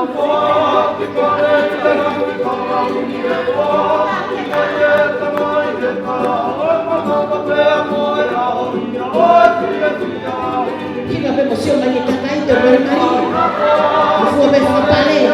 Kita emoción lagi terkait dengan semua berpapale.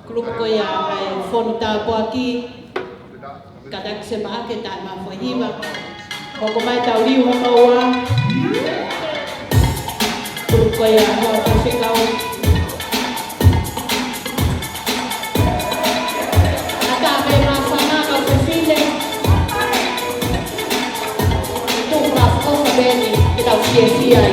Grupo koya fonta po aquí kadak se ba ke ta ma foi hiba ko mai tau liu ma wa grupo koya ho ko se kau ata be ma sana ka ko file tu ra ko be ni kita sia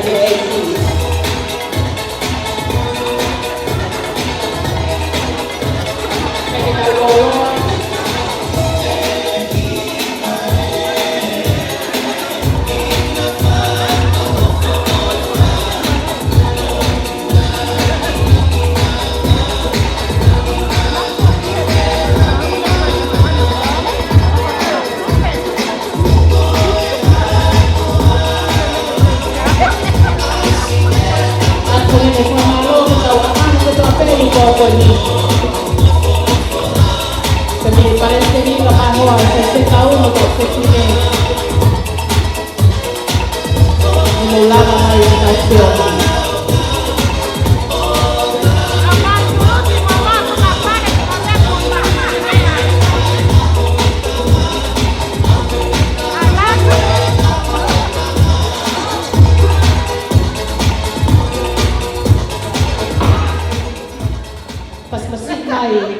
yo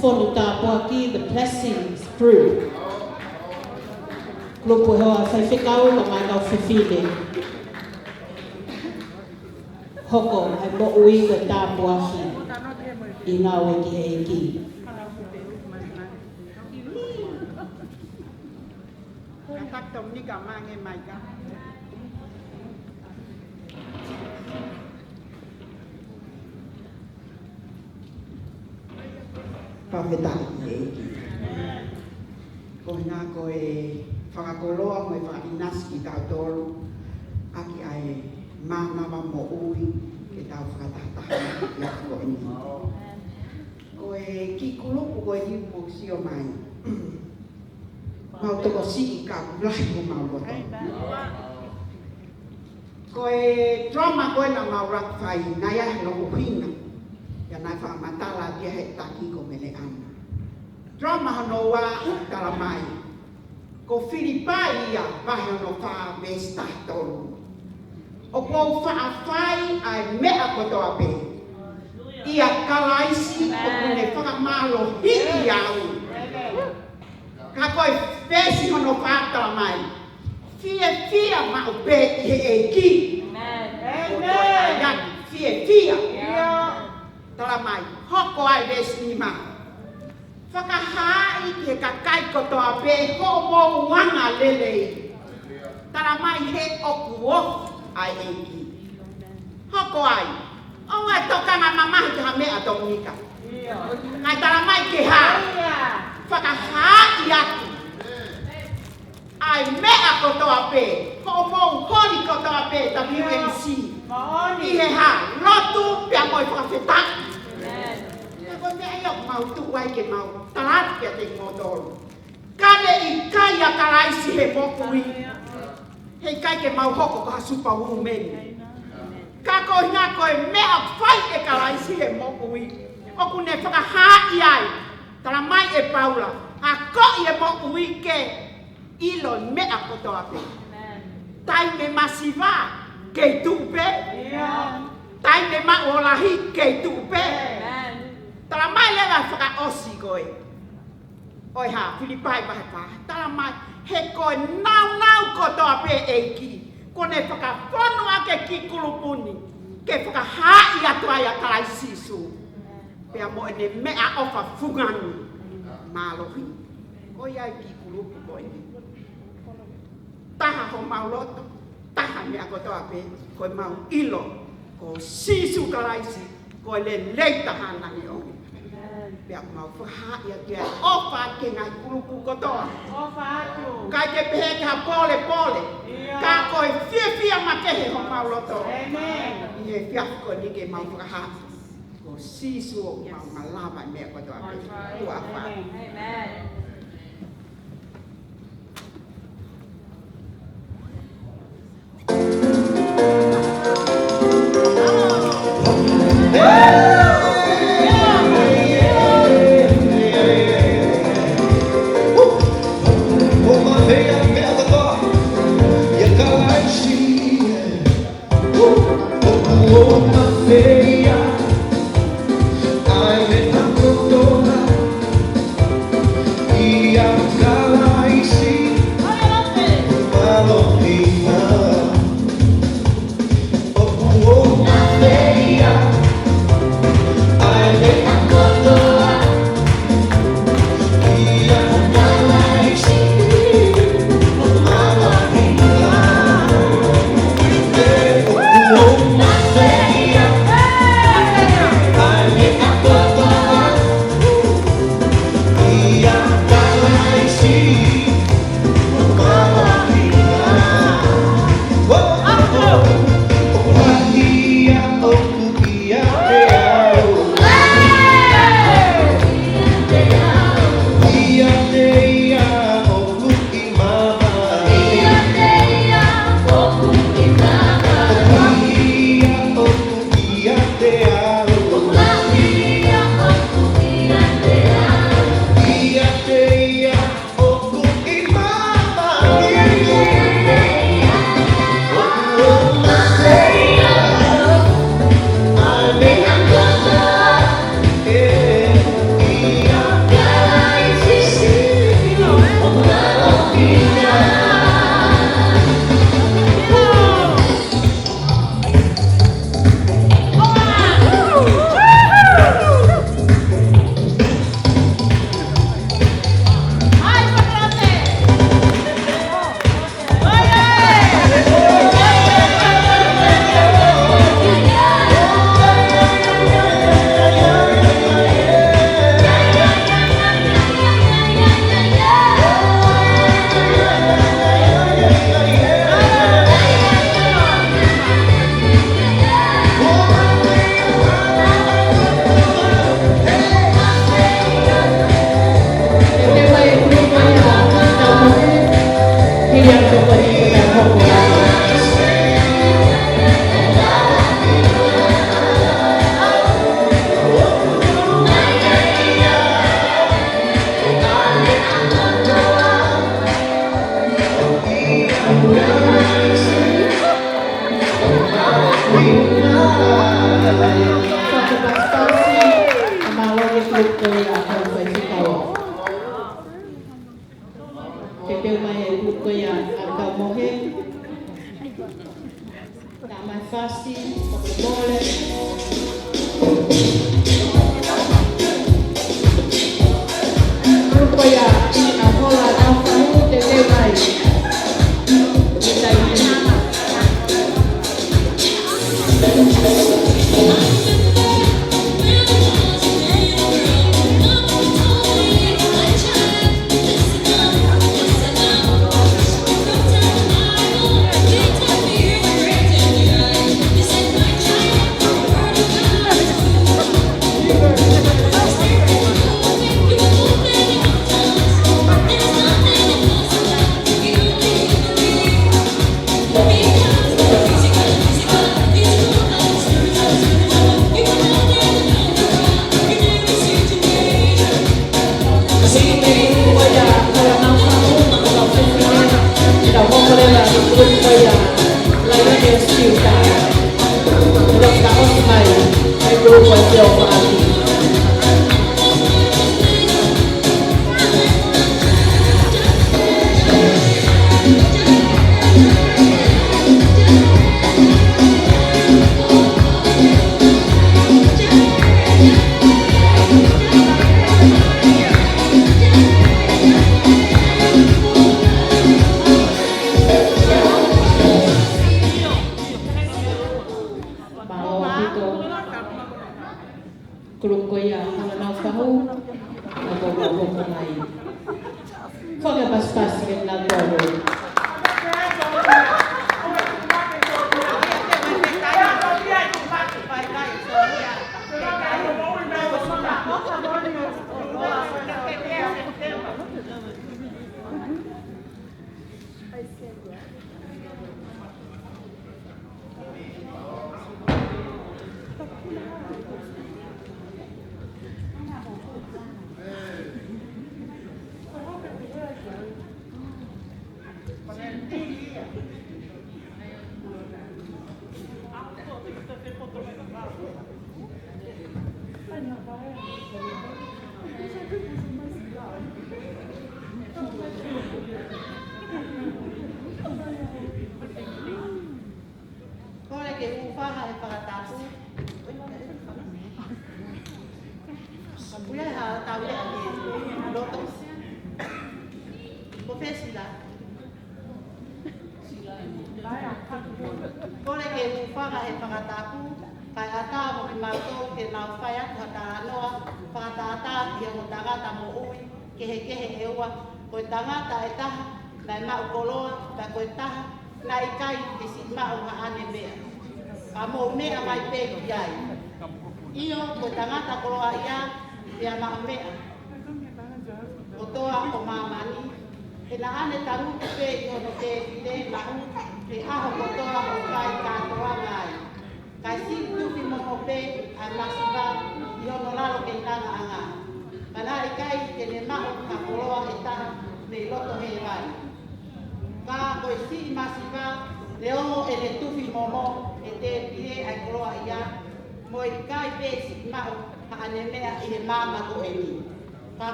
whonu tāpuaki, the blessings through. Lupu hoa whaiwhikau ma mai kau whiwhine. Hoko hai mo ui ka tāpuaki I ngā weki he eki. Pawhetai he eki. Ko nā ko e whakakoloa mo e whakinaski tau tōru aki ai mānawa mo ui ke tau whakatahataha I ako ko ini. Ko e ki kulupu ko e hiu mo sio mai. Mau toko si I ka kulahi ko mau roto. Ko e drama ko e na mau rakwhai nai ahe no kuhina. Ia nai whakamatala kia he taki ko mele ana. Drama hano wa tala mai. Ko Filipai ia vahe no wha mesta tolu. O ko whaafai ai mea kotoa pe. Ia kalaisi o kune whakamalo hiki au. Ka koe pesi hono whaatala mai. Fia ma o pe I he eki. Amen. Fia. Tala mai. Hoko ai vesni ma. Whakahai ke kakai kotoa pe ho mo wanga lelei. Tala mai he oku ofu ai eki. Hoko ai. O ai tokanga mamahi te ha mea tonika. Ngai tala mai ke ha. Whakahai atu. Ai mea kotoa pe. Ho mo hori kotoa pe WMC. I he ha. Lotu pia moi whakawhetaki. Ko mea iok mau tuwai ke mau tarat kia te ngōtoro. Kane I kai a karaisi he mokui. Hei kai ke mau hoko ko ha supa uru meni. Ka ko ngā koe mea whai e karaisi he mokui. Oku ne whakahai ai. Tara mai e paula. Ha koi e mokui ke ilo mea kotoa pe. Tai me masiva kei tupe. Tai me maolahi kei tupe. Tala mai lewa whaka osi koe. Oi ha, Filipai mahe pā. Tala mai, he koe nau kotoa pe eiki. Kone whaka whanua ke ki kulupuni. Ke whaka hai atu ai a kalai sisu. Pea mo ene mea ofa funganu. Mālohi. Oi ai ki kulupu koe. Taha ho mau loto. Taha mea kotoa pe. Koe mau ilo. Ko sisu kalaisi. Koe le leita hanani o. Pea mau whahai a kia ofa ke ngai kulupu kotoa. Kai ke pehe ka pole. Ka koe fia makehe ho mau loto. I he fiafko ni ke mau whahai. Ko sisu o mau malama mea kotoa. Tua wha. Fetu'u mai buku yang agak mohon. Tak mai fasi, boleh. Buku yang ahola nafahu Fetu'u mai. Kita ini.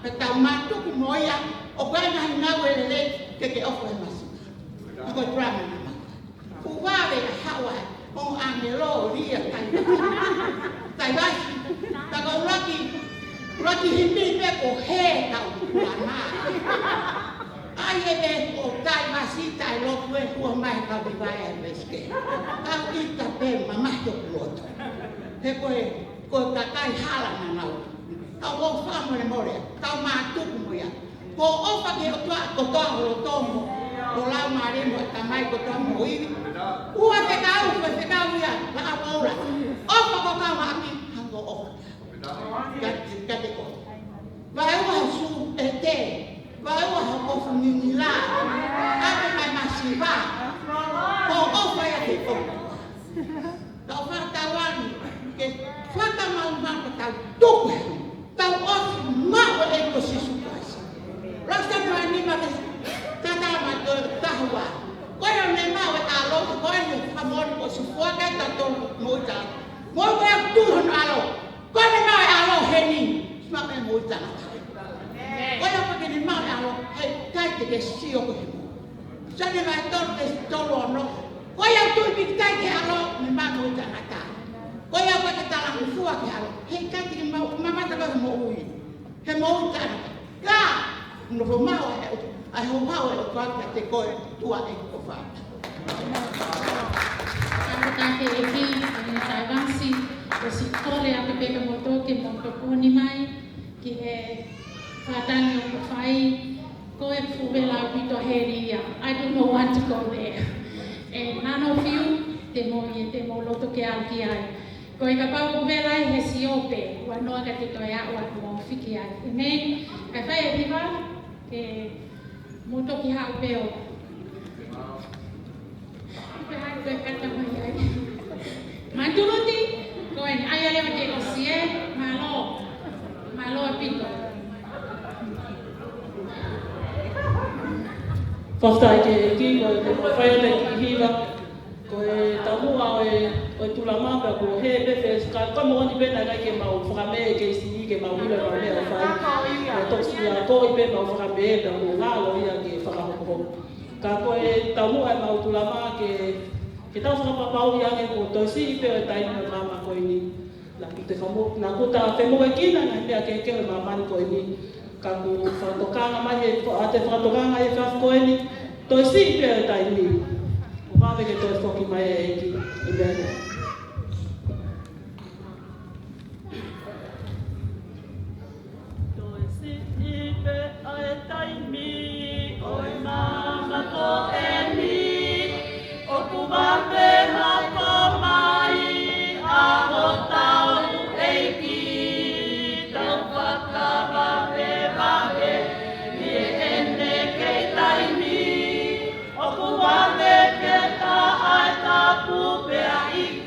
Pe tau mātuku moia, o koe ngahi ngau e lele, ke ofo e masu. Ko drama na maka. Uwawe a hawa, o angelo ria tai vasi. Tako raki himi me ko he tau kuana. Ai e me o tai vasi tai loku e kua mai kau biwai e meske. Kau ita pe mamahto kuoto. He koe kakai hala na nau. Kau o whamore more, kau mātuku moia. Ko opa ke o tua kotoa o tomo. Ko lau maremo e tamai kotoa mo iwi. Ua te kau ia, la apaura. Opa ko kau maki, hango opa. Kate ko. Vai ua su e te. Vai ua hokofu nini la. Ake mai masiva. Ko opa ia te opa. Kau whakatawani. Ke whakamau tau tuku. Tau osu mau e ko sisu kasi. Rasta mai ma ke tata ma tahua. Koe ne mau e alo, koe ne whamori ko si fuaka e tato moita. Moi koe a tuhon alo. Koe ne mau e alo he ni. Sma me moita na tai. Koe a pake ne mau e alo, hei tai te ke si oko he mo. Sane mai tolo te tolo ano. Koe a tui pik tai ke alo, ne mau moita na tai. Koe a pake talangu fuake alo. Hei tai te ke mau, mamata koe mo ui. He moita na tai. Ka! No fo mau e ai ho mau e o te koe tua e ko whata. Tāke e ki, e tai wasi, o si kore a pe peka moto ke monto puni mai, ki e whatangi o ko whai, ko e fuwela o pito heri ia. I don't know what to go there. E nano fiu, te mo loto ke au ki ai. Ko e ka pau ko vela e he si ope, ua noa ka te toi a ua mo whiki ai. E mei, kai whai e hiwa, ke moto ki hau peo. Ke hau peo kata mai ai. Manturuti, ko e ai ale te o si e, malo e pito. Whaftai ke ki, ko e whaiate ki hiwa, ko e tamua o tula manga, ko he pepe, ka kamo ni pena ngai ke mau whakame ke isi ke mau hila mau mea whai. Ko toksi a ko i pe mau whakame e mau ngalo ia ke whakahokoho. Ka ko e tamua e mau tula manga ke tau whakapapau ia ke ko tosi i pe o taini o drama ko ini. La ki te whamu, na kuta whemu e kina ngai mea ke keo e mamani ko ini. Ka ku whakatokanga mai e te whakatokanga e whaf ko ini. Tosi i pe o taini. Mawe ke toi whoki mai e eki i mene. Toi si i pe ae taimi, oi mama ko e ni. O kuwape hako mai, a ho tau eiki. Tau whakawape wape, ni e ene kei taimi. O kuwape ke ta ai ta pupea i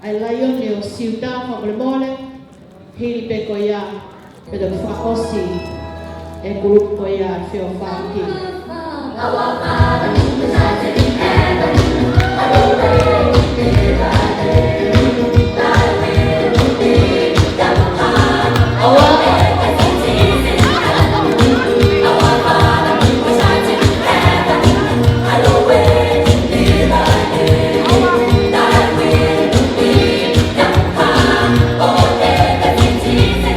ai laio ne o siuta whakamole, hiri pe ko ia, pe te whaosi, e grup ko ia whio whaki. Our Father who art in heaven, hallowed be thy name. Thy will be done upon earth as it is in heaven. Our Father who art in heaven, hallowed be thy name. Thy will be done upon earth as it is in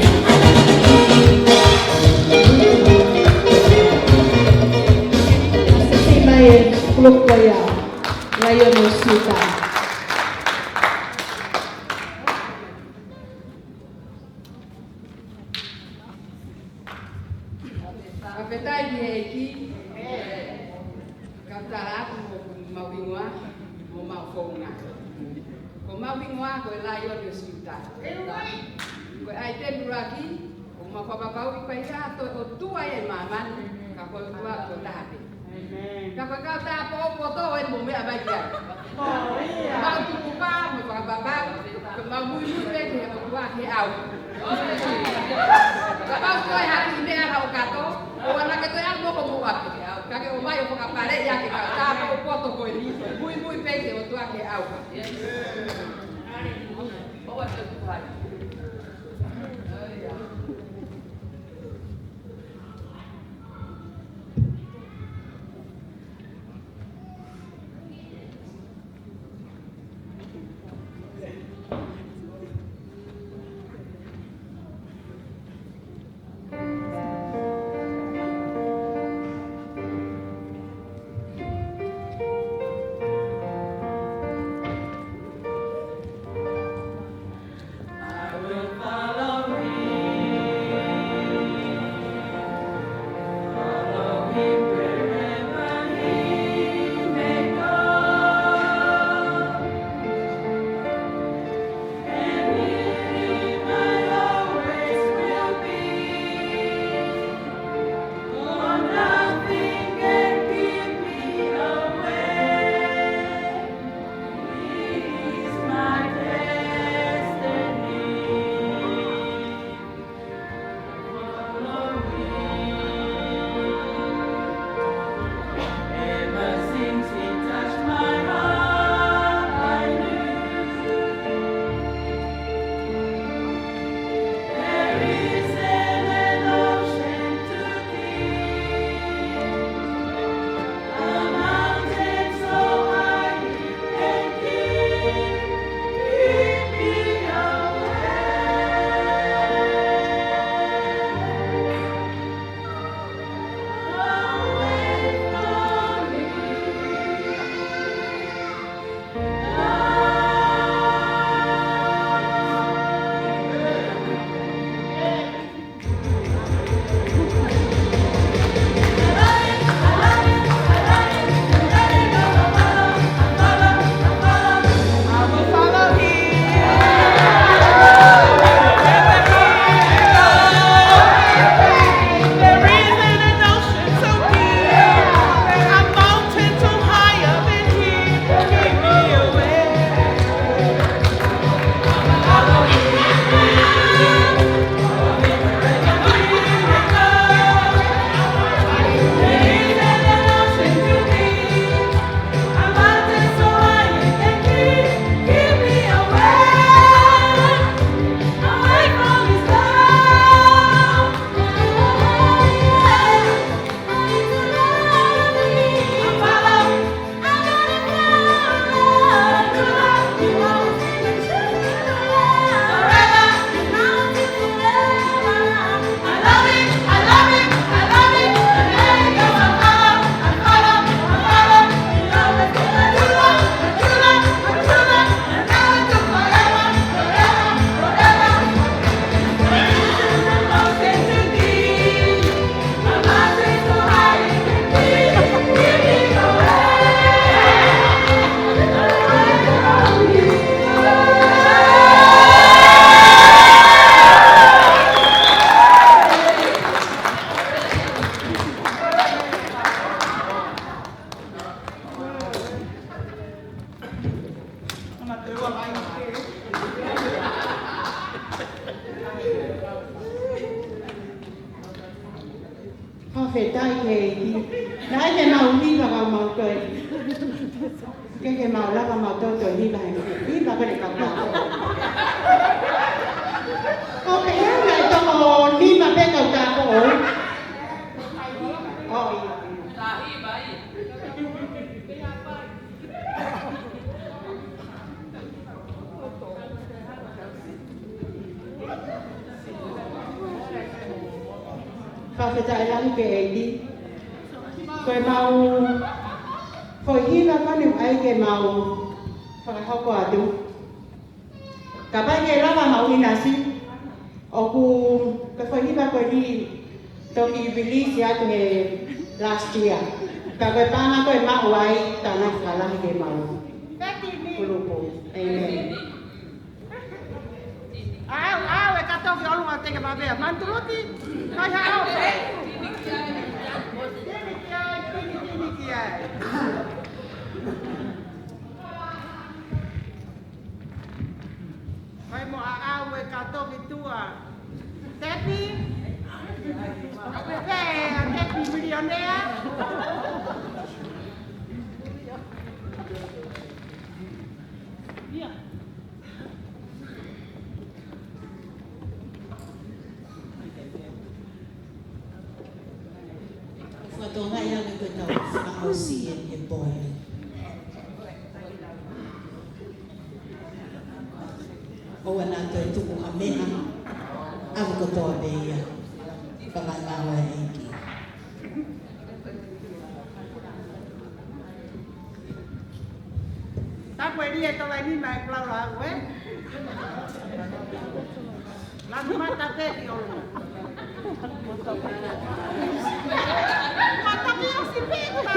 Mai kuluk ko ia, laio ne o siuta. Kapetai di heki, kaptara mo mawingwa, mo mafonga. Ko mawingwa ko laio de siuta. Ko ai te duraki, ko mapapakau i pai ato o tua e maman, ka ko tua ko tape. Ka ko ka ta po to e mo me abai kia. Ba tu pa mo pa baba, ko mawui pe te mo tua ke au. Kapag ko ay hati hindi araw kato, o wala ka to yan mo ko buwa. Kage o mayo ko kapare ya ke ka ta po poto ko ni. Muy peke o tua ke au. O wa to tua. whetai ke i. Nā e te mau hiwa ka mau koe. Ke mau laka mau toto hiwa he. Hiwa kare ka pako. Ko pe hanga e toko hiwa peka o tāko o. O ia. Tā hiwa i. Whawhetai lahi ke eidi. Koe mau whoihina kanu ai ke mau whakahoko atu. Ka pai ke rawa mau inasi. Oku ka whoihina koe ni toki release atu he last year. Ka koe panga koe mau ai tāna whalahi ke mau. Kurupo. Amen. Au e katoki olunga teke mawea. Manturuti, kai hao. Tini ai. Mai mo au e katoki tua. Tepi. Tepi milionea. Whatonga ia me koe tau whakausi e boe. Oa nā toi tuku a mea, awa kotoa beia, whakanawa e eki. Tapu e rie tola ni mai plau la au e. La mata teki olunga. Mata ki o si pita.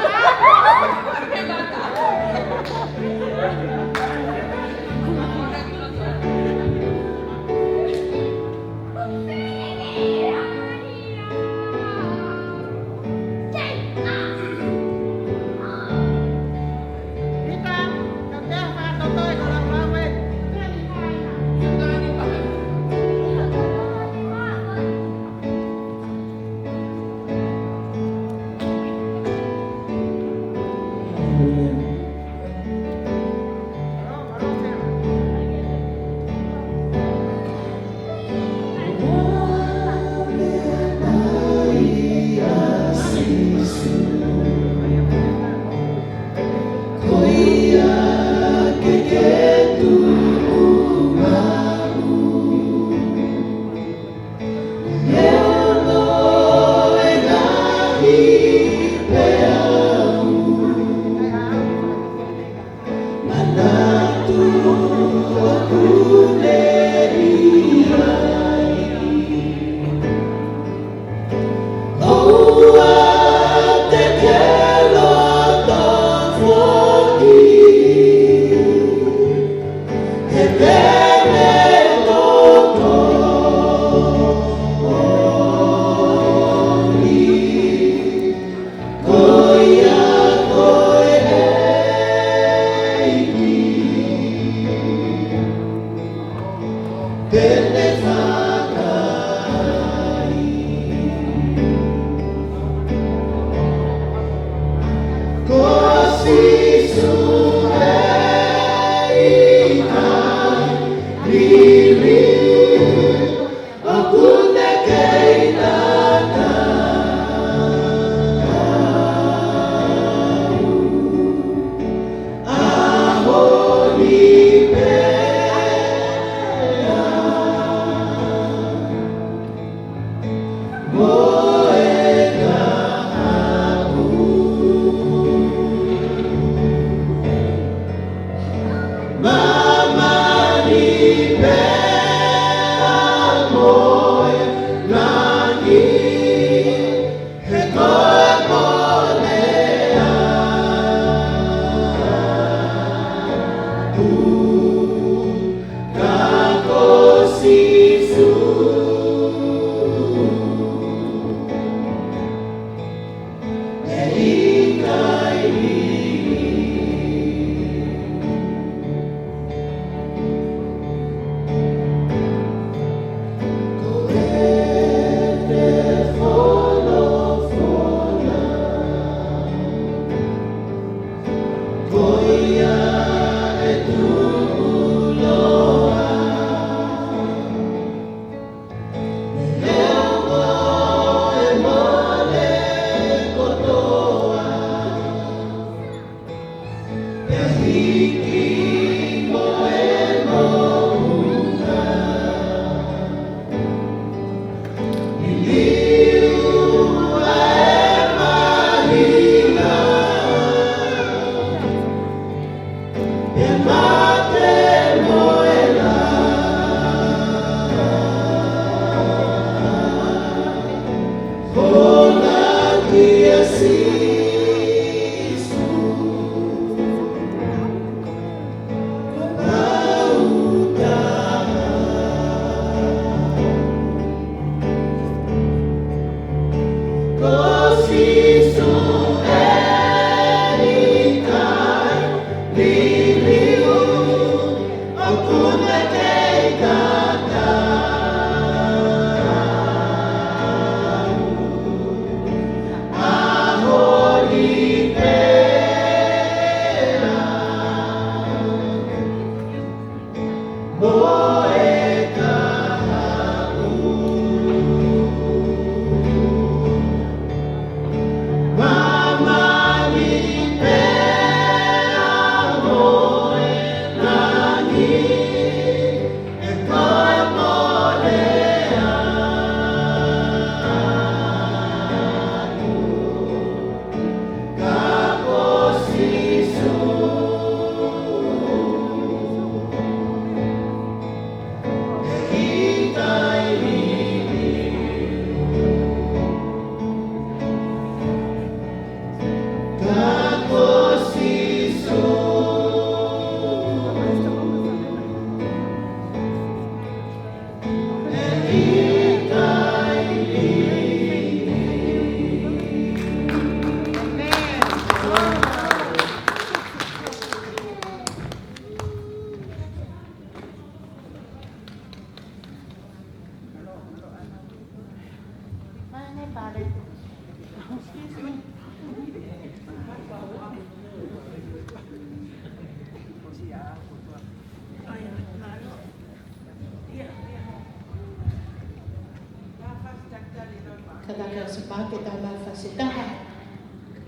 Kadang sebagai dalam fasitahan.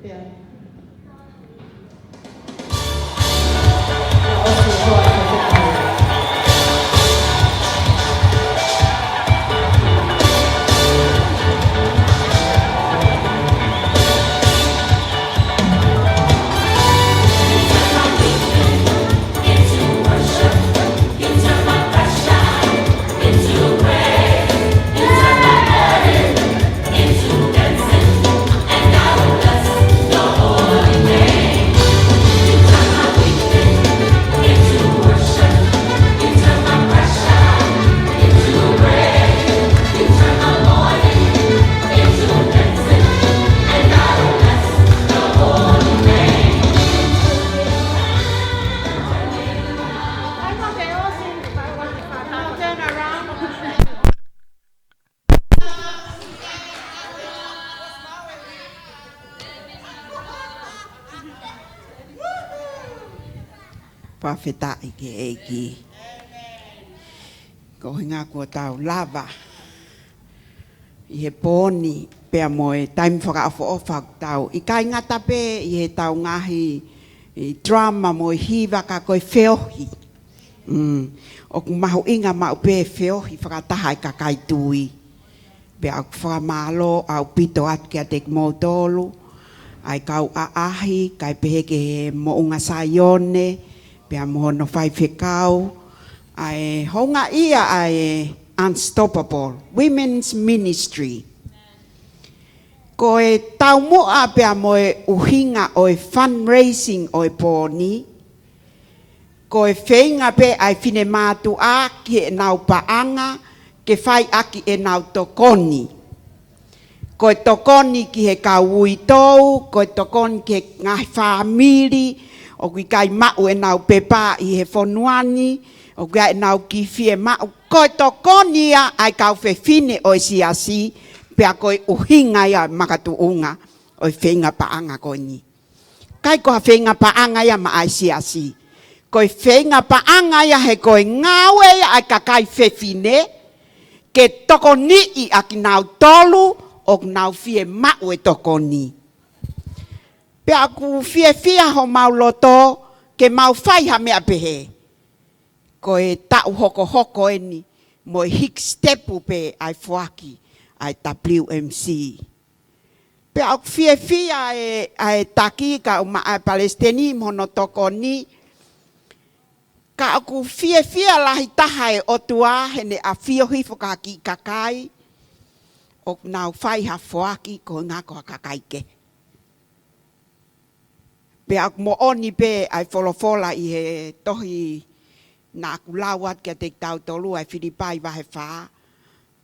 Ya. Fetu'u ke eki. Ko hinga ko tau lava. I he poni pea moe time whakaafo ofa tau. I kai ngata pe i he tau ngahi i drama moe hiva ka koe whiohi. O ku mahu inga mau pe whiohi whakataha i ka kai tui. Pea au whakamalo au pito atu kia te motolu. Ai kau aahi kai peheke he mo unga saione. Pea mohono whai whekau. Ai honga ia ai Unstoppable Women's Ministry. Ko e tau mua pea moe uhinga o e fundraising o e pōni. Ko e whenga pe ai whine mātu a ki e nau paanga ke whai aki e nau tokoni. Ko e tokoni ki he kaui tau, ko e tokoni ki he ngahi whamiri, o kui kai mau e nau pepa i he whonuani, o kui e nau ki fie mau. Ko e tokoni a ai kau whewhine o e siasi, pea ko e uhinga ia makatu unga o e whenga paanga ko ni. Kai ko ha whenga paanga ia ma ai siasi. Ko e whenga paanga ia he ko e ngawe ia ai kakai whewhine, ke tokoni i aki nau tolu, o nau fie mau e tokoni. Pe aku fie ho mau loto ke mau whai ha mea pehe. Ko e tau hoko e ni mo hik stepu pe ai fuaki ai WMC. Pe aku fie ai taki ka uma ai Palestini mono tokoni. Ka aku fie lahi taha e otua hene a fiohi whakaki kakai. O nau whai ha fuaki ko ngā ko kakai ke. Pe aku mo oni pe ai wholofola i he tohi na aku lawat kia te tau tolu ai Filipai wahe wha.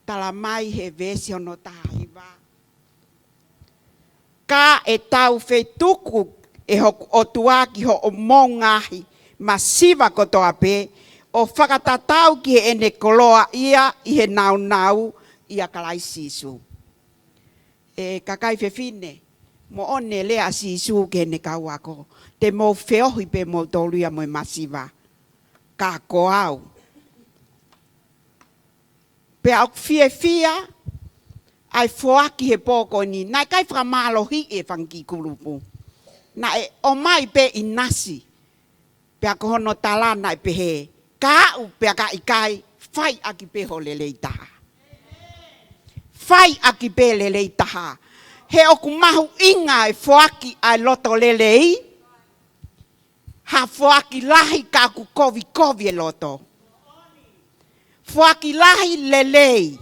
Tala mai he vesi ono tahaiwa. Ka e tau Fetu'u e hoku otua ki ho o mongahi masiva kotoa pe o whakatatau ki he ene koloa ia i he nau ia kalai sisu. E kakai whewhine. Mo one lea sisu ke ne kau ako. Te mo whiohi pe mo toluia mo masiva. Ka ko au. Pe au fia ai fuaki he poko ni. Nai kai whamalohi e whanki kurupu. Na e o mai pe inasi. Pe ako hono talana e pehe. Ka au pe ka ikai. Whai aki pe ho lelei taha. Whai aki pe lelei taha. He oku mahu inga e fuaki ai loto lelei. Ha fuaki lahi ka ku kovi e loto. Fuaki lahi lelei.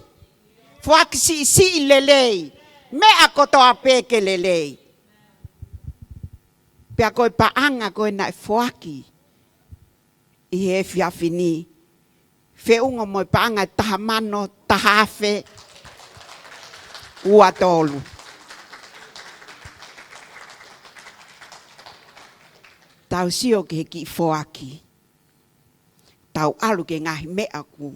Fuaki si lelei. Me a kotoa peke lelei. Pea koe paanga koe na e fuaki. I he fiafini. Feunga mo paanga taha mano, taha afe. Ua tolu. Tau sio ke ki foaki. Tau alu ke ngahi mea ku.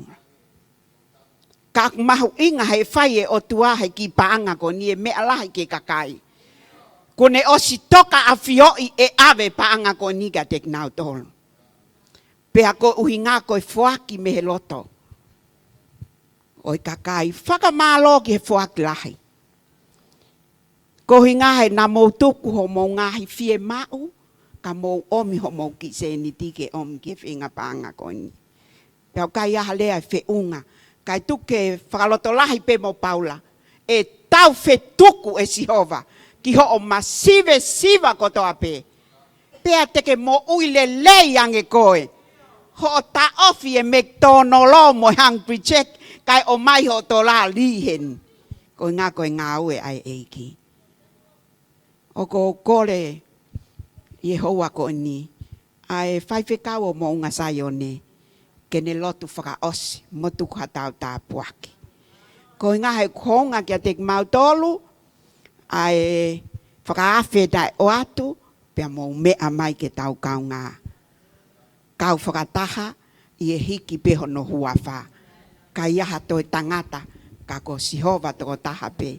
ka mahu inga he whai e o tua he ki paanga ko ni e mea lahi ke kakai. Ko ne osi toka a fioi e ave paanga ko ni ka tek nau tolu. Pea ko uhinga ko e fuaki me he loto. O i kakai whakamalo ki he fuaki lahi. Ko hinga he na mou tuku ho mou ngahi fie mau, ka mou omi ho mou ki se ni tike omi ki whinga paanga ko ni. Pea kai aha lea e whiunga, kai tuke whakaloto lahi pe mo paula, e tau Fetu'u e Sihova, ki ho o masive siva kotoa pe. Pea teke mo uile lei ange koe, ho o ta ofi e McDonald's mo hungry check, kai o mai ho to la lihen. Ko ngā koe ngā ue ai eiki. O ko kore Yehowa ko ni, ai whaiwhekau o mo unga sayone, ke ne lotu whakaosi, motu hatau tā puaki. Ko ngā hei konga kia tek mautolu, ai whakaafe dai o atu, pia mo mea mai ke tau kau ngā. Kau whakataha, i e hiki peho no huawha. Ka iaha toi tangata, ka ko Sihova toko taha pe,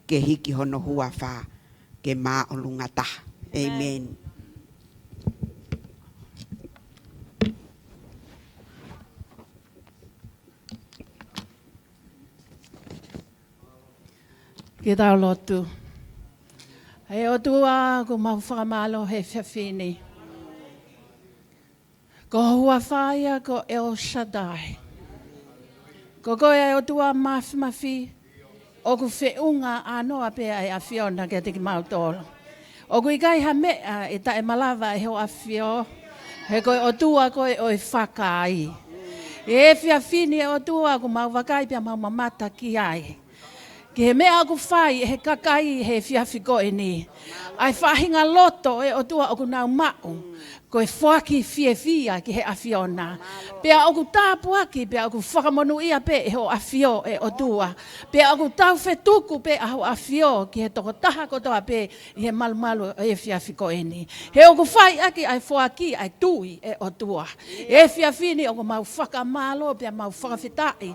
ke hiki hono huawha, ke maa o lunga taha. Amen. Ki tau lotu. Hei o tua ko mau whakamalo he whiawhini. Ko hua whaia ko El Shaddai. Ko koe e o tua mafi o ku whiunga anoa pea e a whiona kia tiki mautolo. O ku ikai ha mea e tae malawa e ho a whio. He koe o tua koe o e whakai. E whiawhini e o tua ko mau wakai pia mau mamata ki ai. Ki he mea aku whai, he kakai, he whiawhi koe ni. Ai whahinga loto e o tua oku nau mau. Ko e whaki whiawhia ki he awhiona. Pea oku tāpuaki, pea oku whakamonu ia pe e ho awhio e o tua. Pea oku tau Fetu'u pe aho awhio ki he toko taha kotoa pe i he malu e whiawhi koe ni. He oku whai aki ai whaki ai tui e o tua. E whiawhini oku mau whakamalo pea mau whakawhitai.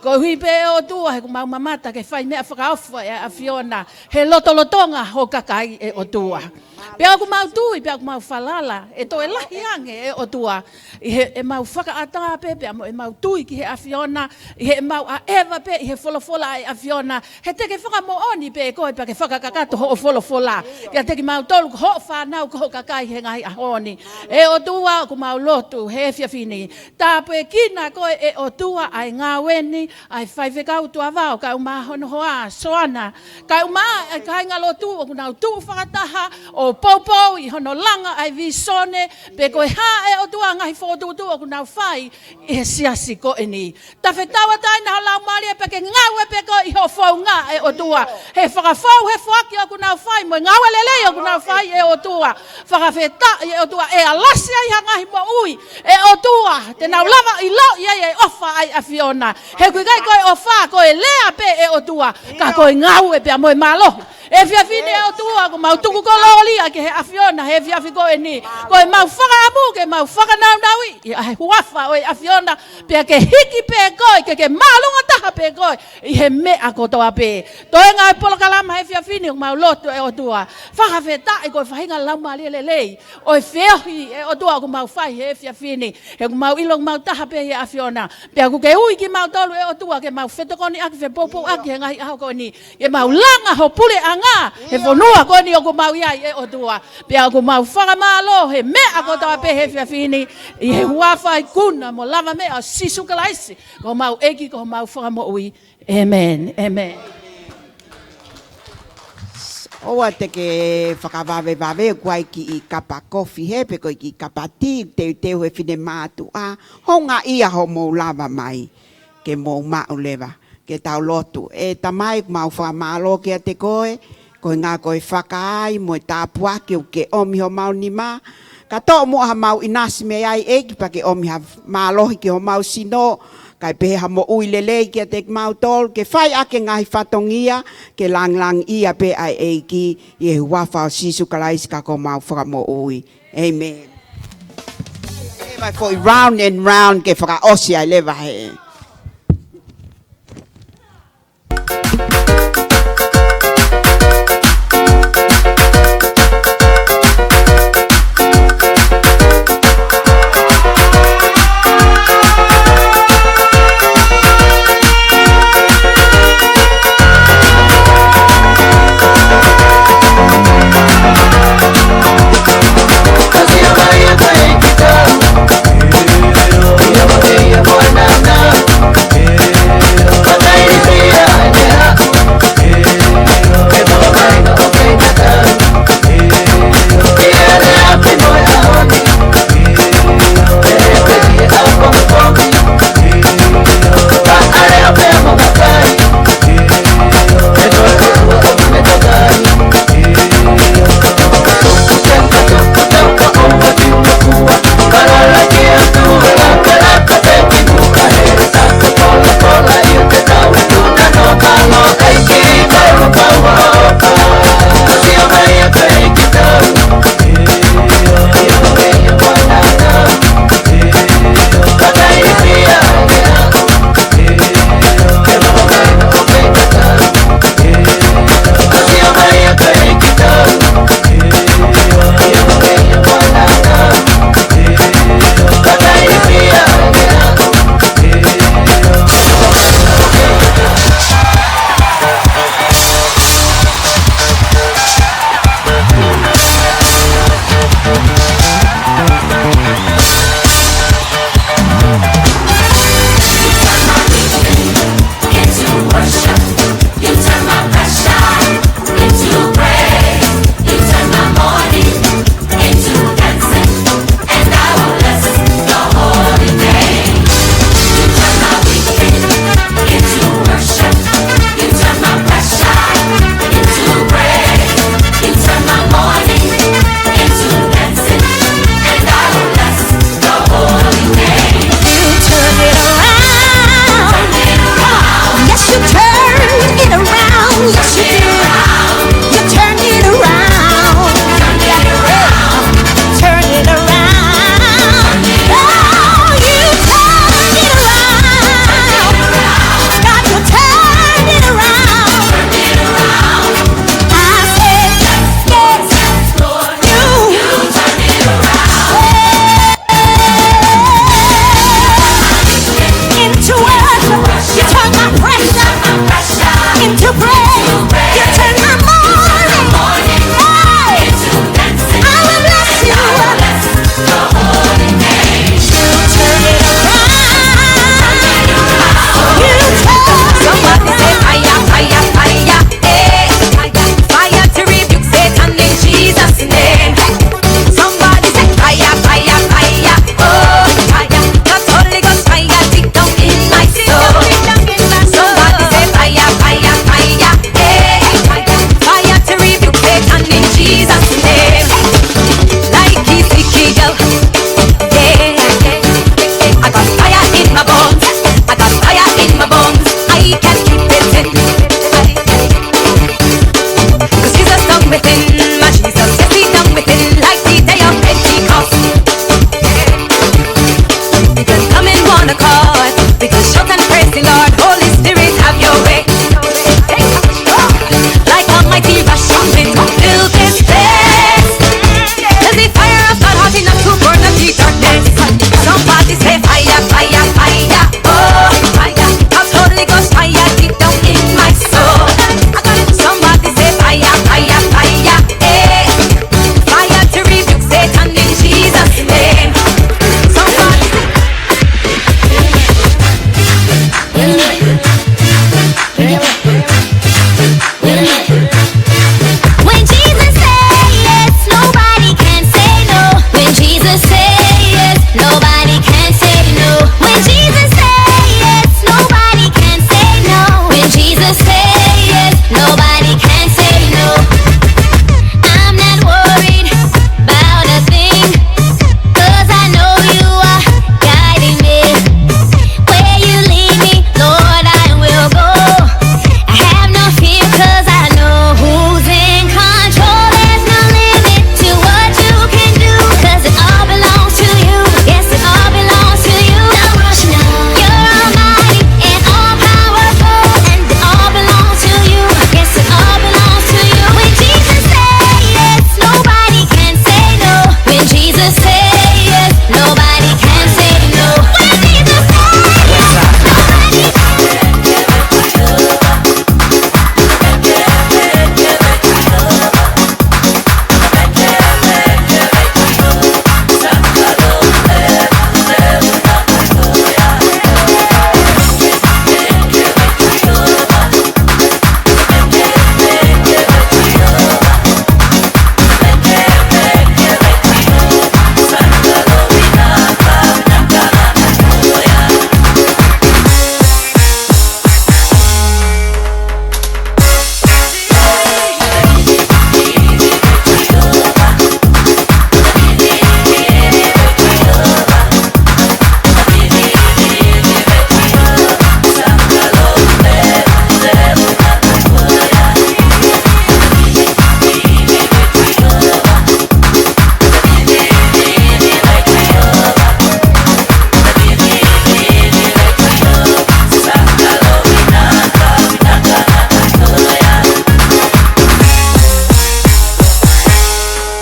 Ko hui pe e o tua he ku mau mamata ke whai mea whakaofa e awhiona. He lotolotonga ho kakai e o tua. Pea oku mau tui, pea oku mau whalala. E to e lahi ange e o tua. E mau whakaata pe, pea e mau tui ki he awhiona. E mau a ewa pe, i he wholofola e awhiona. He teke whakamooni pe e koe pea ke whakakakato ho o wholofola. Ia teke mau tolu ko ho whanau ko ho kakai he ngai ahoni. E o tua ku mau lotu he whiawhini. Tāpu e kina koe e o tua ai ngā weni, ai whaiwhekau tua wau, kai umahono hoa, soana. Kai umaa, kai ngā lotu, o kunau tu whakataha, o poupou, i hono langa ai visone, pe koe ha e o tua ngai whotutu, o kunau whai, i he siasi ko e ni. Ta whetawa taina ho lau maria, pe ke ngau e pe ko i ho whau ngā e o tua. He whakawhau he whaki o kunau whai, mo ngau e lelei o kunau whai e o tua. Whakawheta e o tua, e alasi ai hangahi mo ui, e o tua, te nau lava i lau i ai e ofa ai a Fiona. He kui kai koe o wha, koe lea pe e o tua, ka koe ngau e pia mo e malo. E whiawhine e o tua, ko mau tuku ko lolia ke he a Fiona, he whiawhi ko e ni. Koe mau whakaamu, ke mau whakanau-naui, i a he huafa o e a Fiona, pia ke hiki pe koe, ke malunga taha pe koe, i he mea kotoa pe. Toe ngai polokalama he whiawhine, ko mau lotu e o tua. Whakawheta e koe whahinga laumali le lei, o e whiahi e o tua, ko mau whai he whiawhine, he ko mau ilong mau taha pe he a Fiona. Pia ku ke ui ki mau tolu e o tua, ke mau whetokoni aki, whepopo aki, he ngahi aho ko ni, ke mau langa ho pule anga, he whanua ko ni o ko mau iai e o tua. Pia ko mau whakamalo, he mea kotoa pe he whiawhine, i he huawhai kuna, mo lava mea sisukalaisi, ko mau eki, ko mau whakamo ui. Amen, amen. Oa te ke whakawawe kuai ki i kapa kofi he, pe koe ki kapa ti, teu he whine mātu a, honga ia ho mou lava mai, ke mou mau lewa, ke tau lotu. E tamai mau whamalo ke te koe, koe ngā koe whakaai, mo e tāpuaki o ke omi ho mau ni mā, ka tō mua ha mau inasi me ai eki, pa ke omi ha mālohi ki ho mau sino, kai peha mo ui lelei kia te mau tol, ke whai ake ngahi whatongia, ke lang ia pe ai eiki, i he wawhao sisu kalaisi ka ko mau whakamo ui. Amen. Lewa foi round and round ke whakaosi ai lewa he. Praise the Lord.